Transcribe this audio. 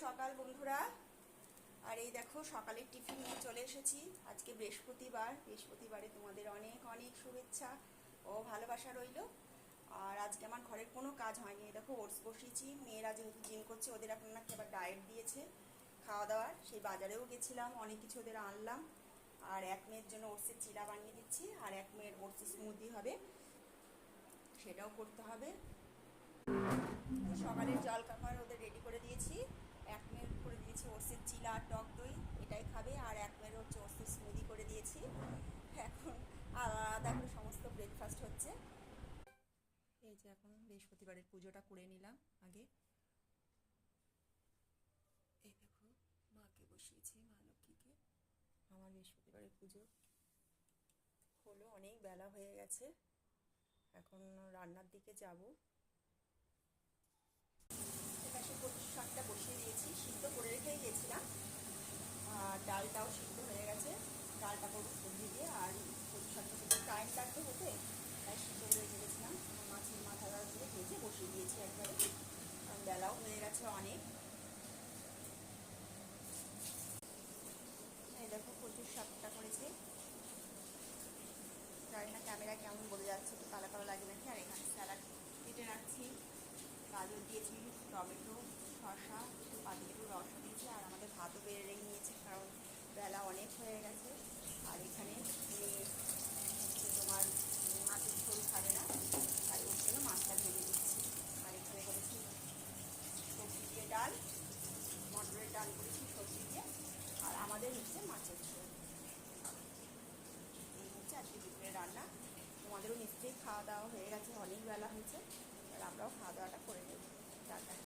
সকাল বন্ধুরা। আর এই দেখো সকালের টিফিন নিয়ে চলে এসেছি। আজকে বৃহস্পতিবারে তোমাদের অনেক অনেক শুভেচ্ছা ও ভালোবাসা রইল। আর আজকে আমার ঘরের কোনো কাজ হয়নি। দেখো ওটস বসিয়েছি, মেয়েরা যেহেতু জিম করছে ওদের এখন নাকি আবার ডায়েট দিয়েছে খাওয়া দাওয়ার, সেই বাজারেও গেছিলাম, অনেক কিছু ওদের আনলাম। আর এক মেয়ের জন্য ওটসের চিলা বানিয়ে দিচ্ছি, আর এক মেয়ের ওটসের স্মুদি হবে, সেটাও করতে হবে। সকালের জল খাবার ওদের রেডি করে দিয়েছি। এক মেয়ের করে দিয়েছি ওটসের চিলা আর টক দই, এটাই খাবে। আর এক মেয়ের হচ্ছে ওটসের স্মুদি করে দিয়েছি। এখন আলাদা করে সমস্ত ব্রেকফাস্ট হচ্ছে। এই যে এখন বৃহস্পতিবারের পুজোটা করে নিলাম আগে। এই দেখো মাকে বসিয়েছি, মা লক্ষ্মীকে। আমার বৃহস্পতিবারের পুজো হলো, অনেক বেলা হয়ে গেছে, এখন রান্নার দিকে যাব। এপাশে কচুর শাকটা বসিয়ে দিয়েছি, সিদ্ধ করে রেখেই গেছিলাম। আর ডালটাও সিদ্ধ হয়ে গেছে, ডালটা করবো সবজি দিয়ে। আর কচুর শাকটা একটু টাইম লাগবে হতে, তাই সিদ্ধ করে রেখে গেছিলাম। মাছের মাথাটা দিয়ে ভেজে বসিয়ে দিয়েছি একবারে, কারণ বেলাও হয়ে গেছে অনেক। এই দেখো কচুর শাকটা করেছি, জানি না ক্যামেরা কেমন বলে যাচ্ছে, একটু কালো কালো লাগে নাকি। আর এখানে স্যালাড কেটে রাখছি, গাজর দিয়েছি, টমেটো, শসা, একটু পাতিলেবুর রসও দিয়েছি। আর আমাদের ভাতও বেড়ে রেখে নিয়েছি, কারণ বেলা অনেক হয়ে গেছে। আর এখানে তোমার মাছের ঝোল খাবে না, তাই ওর জন্য মাছটা ভেজে দিচ্ছি। আর এখানে করেছি সবজি দিয়ে ডাল, মটরের ডাল করেছি সবজি দিয়ে। আর আমাদের হচ্ছে মাছের ঝোল। এই হচ্ছে আজকে দুপুরের রান্না। তোমাদেরও নিশ্চয়ই খাওয়া দাওয়া হয়ে গেছে, অনেক বেলা হয়েছে। আর আমরাও খাওয়া দাওয়াটা করে নেব। টাটা।